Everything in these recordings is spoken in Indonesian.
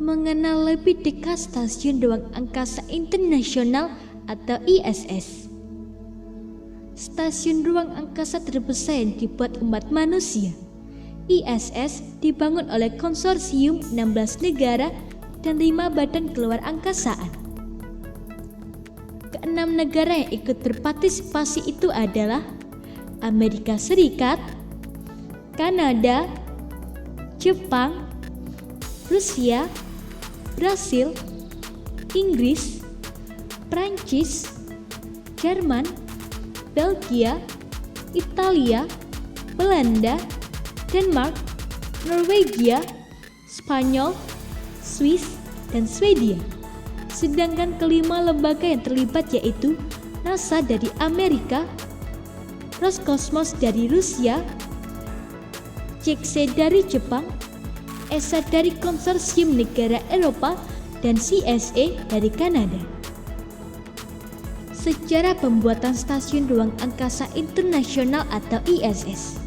mengenal lebih dekat Stasiun Ruang Angkasa Internasional atau ISS. Stasiun ruang angkasa terbesar yang dibuat umat manusia. ISS dibangun oleh konsorsium 16 negara dan 5 badan keluar angkasaan. Keenam negara yang ikut berpartisipasi itu adalah Amerika Serikat, Kanada, Jepang, Rusia, Brasil, Inggris, Prancis, Jerman, Belgia, Italia, Belanda, Denmark, Norwegia, Spanyol, Swiss, dan Swedia. Sedangkan kelima lembaga yang terlibat yaitu NASA dari Amerika, Roskosmos dari Rusia, JAXA dari Jepang, ESA dari Konsorsium Negara Eropa, dan CSA dari Kanada. Sejarah pembuatan Stasiun Ruang Angkasa Internasional atau ISS.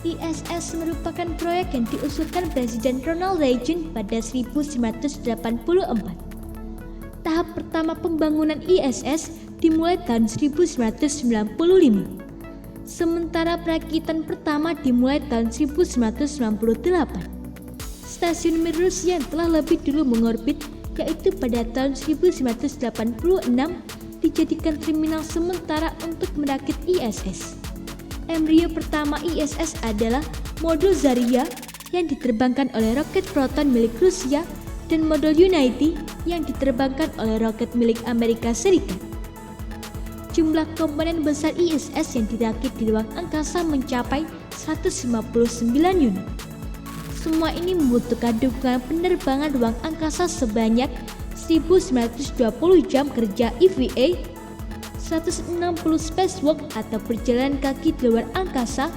ISS merupakan proyek yang diusulkan Presiden Ronald Reagan pada 1984. Tahap pertama pembangunan ISS dimulai tahun 1995. Sementara perakitan pertama dimulai tahun 1998. Stasiun Mir Rusia yang telah lebih dulu mengorbit yaitu pada tahun 1986 dijadikan terminal sementara untuk merakit ISS. Embrio pertama ISS adalah modul Zarya yang diterbangkan oleh roket Proton milik Rusia dan modul Unity yang diterbangkan oleh roket milik Amerika Serikat. Jumlah komponen besar ISS yang dirakit di ruang angkasa mencapai 159 unit. Semua ini membutuhkan dukungan penerbangan ruang angkasa sebanyak 1920 jam kerja EVA, 160 spacewalk atau perjalanan kaki di luar angkasa,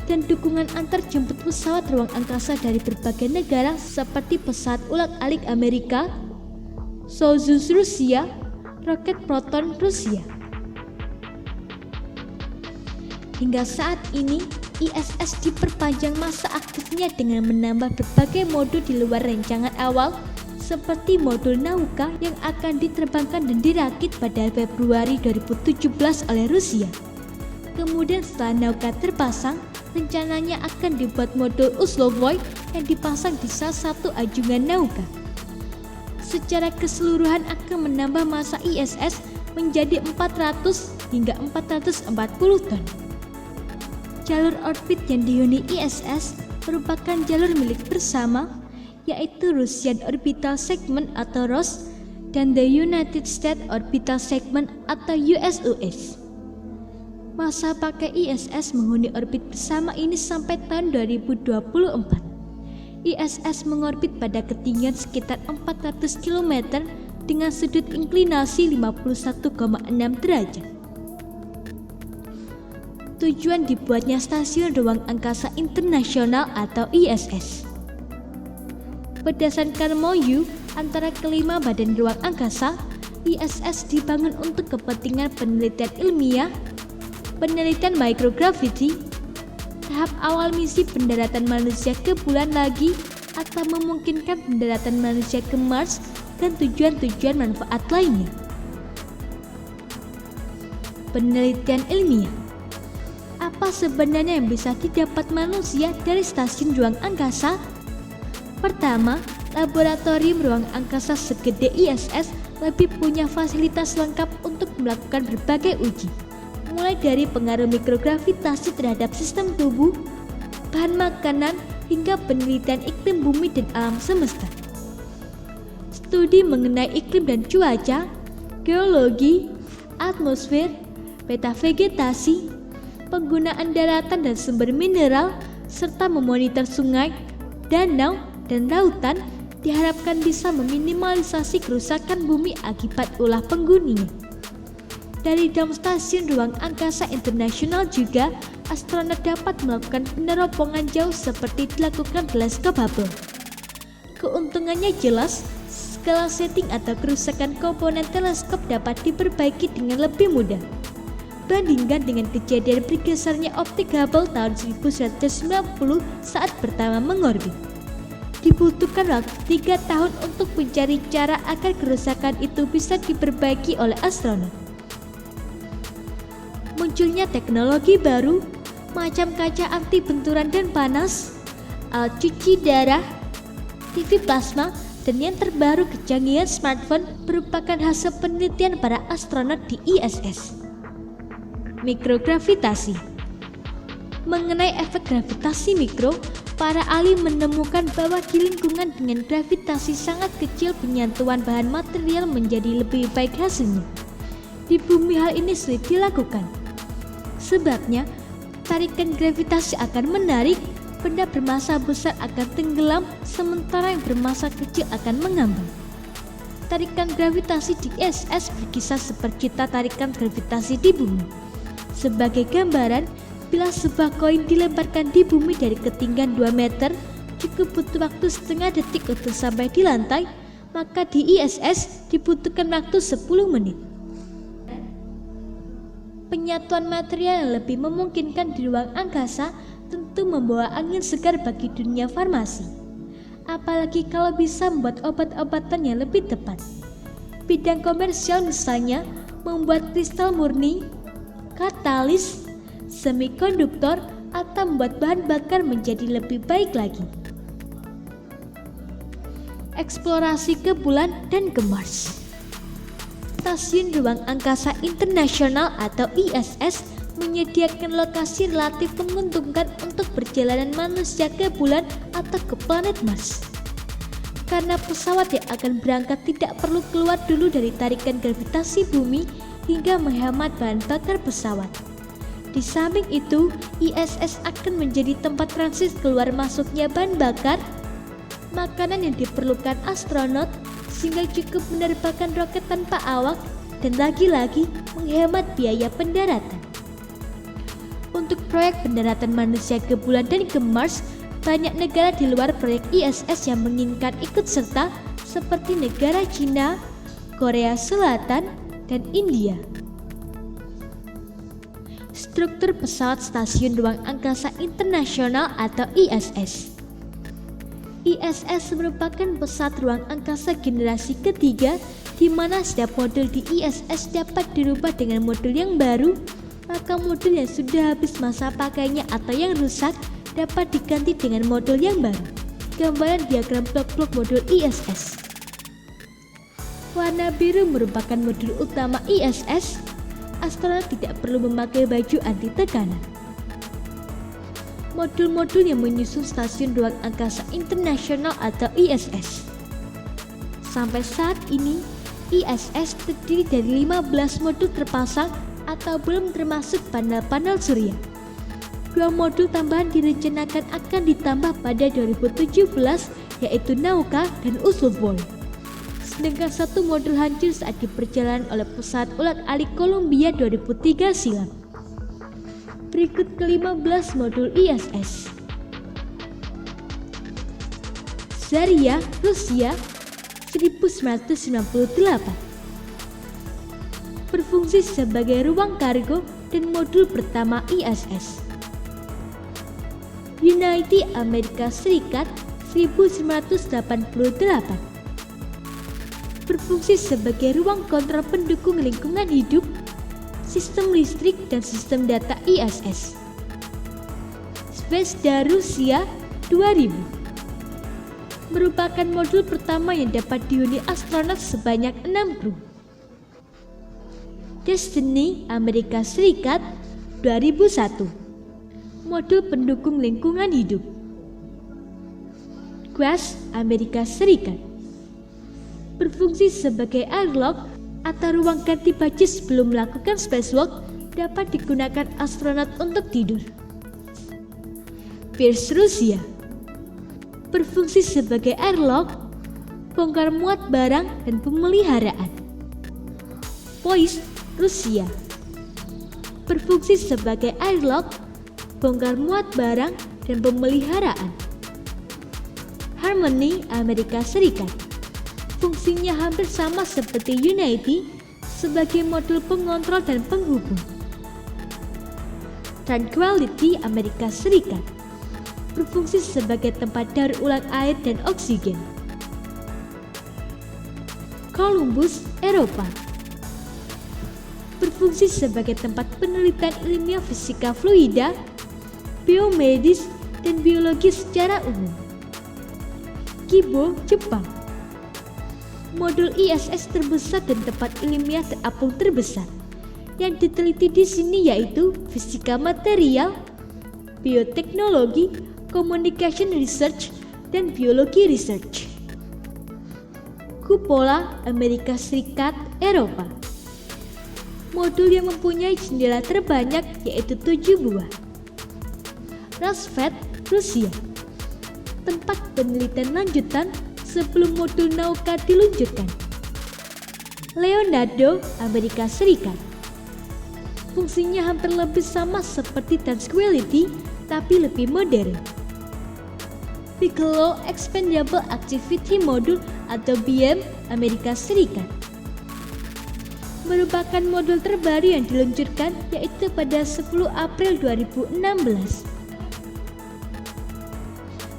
dan dukungan antar jemput pesawat ruang angkasa dari berbagai negara seperti pesawat ulang-alik Amerika, Soyuz Rusia, roket Proton Rusia. Hingga saat ini, ISS diperpanjang masa aktifnya dengan menambah berbagai modul di luar rancangan awal seperti modul Nauka yang akan diterbangkan dan dirakit pada Februari 2017 oleh Rusia. Kemudian setelah Nauka terpasang, rencananya akan dibuat modul Uzlovoy yang dipasang di salah satu anjungan Nauka. Secara keseluruhan akan menambah masa ISS menjadi 400 hingga 440 ton. Jalur orbit yang dihuni ISS merupakan jalur milik bersama, yaitu Russian Orbital Segment atau ROS dan the United States Orbital Segment atau USOS. Masa pakai ISS menghuni orbit bersama ini sampai tahun 2024. ISS mengorbit pada ketinggian sekitar 400 km dengan sudut inklinasi 51,6 derajat. Tujuan dibuatnya Stasiun Ruang Angkasa Internasional atau ISS. Berdasarkan MOU antara kelima badan ruang angkasa, ISS dibangun untuk kepentingan penelitian ilmiah, penelitian microgravity, tahap awal misi pendaratan manusia ke bulan lagi atau memungkinkan pendaratan manusia ke Mars dan tujuan-tujuan manfaat lainnya. Penelitian ilmiah. Apa sebenarnya yang bisa didapat manusia dari stasiun ruang angkasa? Pertama, laboratorium ruang angkasa segede ISS lebih punya fasilitas lengkap untuk melakukan berbagai uji, mulai dari pengaruh mikrogravitasi terhadap sistem tubuh, bahan makanan, hingga penelitian iklim bumi dan alam semesta. Studi mengenai iklim dan cuaca, geologi, atmosfer, peta vegetasi, penggunaan daratan dan sumber mineral, serta memonitor sungai, danau, dan lautan diharapkan bisa meminimalisasi kerusakan bumi akibat ulah penghuninya. Dari dalam Stasiun Ruang Angkasa Internasional juga, astronot dapat melakukan peneropongan jauh seperti dilakukan teleskop Hubble. Keuntungannya jelas, skala setting atau kerusakan komponen teleskop dapat diperbaiki dengan lebih mudah. Bandingkan dengan kejadian bergesernya optik Hubble tahun 1990 saat pertama mengorbit. dibutuhkan waktu 3 tahun untuk mencari cara agar kerusakan itu bisa diperbaiki oleh astronot. Munculnya teknologi baru, macam kaca anti benturan dan panas, alat cuci darah, TV plasma, dan yang terbaru kecanggihan smartphone merupakan hasil penelitian para astronot di ISS. Mikrogravitasi. Mengenai efek gravitasi mikro, para ahli menemukan bahwa di lingkungan dengan gravitasi sangat kecil penyentuhan bahan material menjadi lebih baik hasilnya. Di bumi hal ini sulit dilakukan. Sebabnya, tarikan gravitasi akan menarik, benda bermassa besar akan tenggelam, sementara yang bermassa kecil akan mengambang. Tarikan gravitasi di ISS berkisar seperjuta tarikan gravitasi di bumi. Sebagai gambaran, bila sebuah koin dilemparkan di bumi dari ketinggian 2 meter, cukup butuh waktu setengah detik untuk sampai di lantai, maka di ISS dibutuhkan waktu 10 menit. Penyatuan material yang lebih memungkinkan di ruang angkasa tentu membawa angin segar bagi dunia farmasi. Apalagi kalau bisa membuat obat-obatan yang lebih tepat. Bidang komersial misalnya membuat kristal murni, katalis, semikonduktor, atau membuat bahan bakar menjadi lebih baik lagi. Eksplorasi ke bulan dan ke Mars. Stasiun Ruang Angkasa Internasional atau ISS menyediakan lokasi relatif menguntungkan untuk perjalanan manusia ke bulan atau ke planet Mars. Karena pesawat yang akan berangkat tidak perlu keluar dulu dari tarikan gravitasi bumi hingga menghemat bahan bakar pesawat. Di samping itu, ISS akan menjadi tempat transit keluar masuknya bahan bakar, makanan yang diperlukan astronot, sehingga cukup menerbangkan roket tanpa awak, dan lagi-lagi menghemat biaya pendaratan. Untuk proyek pendaratan manusia ke bulan dan ke Mars, banyak negara di luar proyek ISS yang menginginkan ikut serta, seperti negara Cina, Korea Selatan, dan India. Struktur pesawat Stasiun Ruang Angkasa Internasional atau ISS. ISS merupakan pesawat ruang angkasa generasi ketiga, di mana setiap modul di ISS dapat dirubah dengan modul yang baru, maka modul yang sudah habis masa pakainya atau yang rusak dapat diganti dengan modul yang baru. Gambaran diagram blok-blok modul ISS. Warna biru merupakan modul utama ISS. Astronot tidak perlu memakai baju anti tekanan. Modul-modul yang menyusun Stasiun Ruang Angkasa Internasional atau ISS. Sampai saat ini, ISS terdiri dari 15 modul terpasang atau belum termasuk panel-panel surya. 2 modul tambahan direncanakan akan ditambah pada 2017, yaitu Nauka dan Usulful. Sedangkan 1 modul hancur saat diperjalanan oleh pesawat ulat-alik Columbia 2003 silam. Berikut ke-15 modul ISS. Zarya, Rusia, 1998. Berfungsi sebagai ruang kargo dan modul pertama ISS. Unity, Amerika Serikat, 1988. Berfungsi sebagai ruang kontrol pendukung lingkungan hidup, sistem listrik, dan sistem data ISS. Zvezda, Rusia, 2000. Merupakan modul pertama yang dapat dihuni astronot sebanyak 6 kru. Destiny, Amerika Serikat, 2001. Modul pendukung lingkungan hidup. Quest, Amerika Serikat. Berfungsi sebagai airlock atau ruang ganti baju sebelum melakukan spacewalk, dapat digunakan astronot untuk tidur. Pirs, Rusia. Berfungsi sebagai airlock, bongkar muat barang, dan pemeliharaan. Poise, Rusia. Berfungsi sebagai airlock, bongkar muat barang, dan pemeliharaan. Harmony, Amerika Serikat. Fungsinya hampir sama seperti Unity sebagai modul pengontrol dan penghubung. Tranquility, Amerika Serikat. berfungsi sebagai tempat daur ulang air dan oksigen. Columbus, Eropa, berfungsi sebagai tempat penelitian ilmiah fisika fluida, biomedis, dan biologi secara umum. Kibo, Jepang, modul ISS terbesar dan tempat ilmiah terapung terbesar. Yang diteliti di sini yaitu fisika material, bioteknologi, communication research, dan biologi research. Cupola, Amerika Serikat, Eropa, modul yang mempunyai jendela terbanyak yaitu 7 buah. Rosfeld, Rusia, tempat penelitian lanjutan sebelum modul Nauka diluncurkan. Leonardo, Amerika Serikat, fungsinya hampir lebih sama seperti Tranquility, tapi lebih modern. Bigelow Expendable Activity Module atau BEAM, Amerika Serikat, merupakan modul terbaru yang diluncurkan yaitu pada 10 April 2016.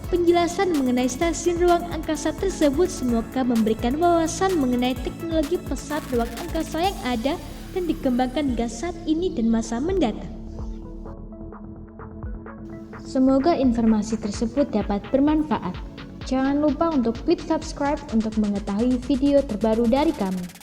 Penjelasan mengenai stasiun ruang angkasa tersebut semoga memberikan wawasan mengenai teknologi pesawat ruang angkasa yang ada dan dikembangkan hingga saat ini dan masa mendatang. Semoga informasi tersebut dapat bermanfaat. Jangan lupa untuk klik subscribe untuk mengetahui video terbaru dari kami.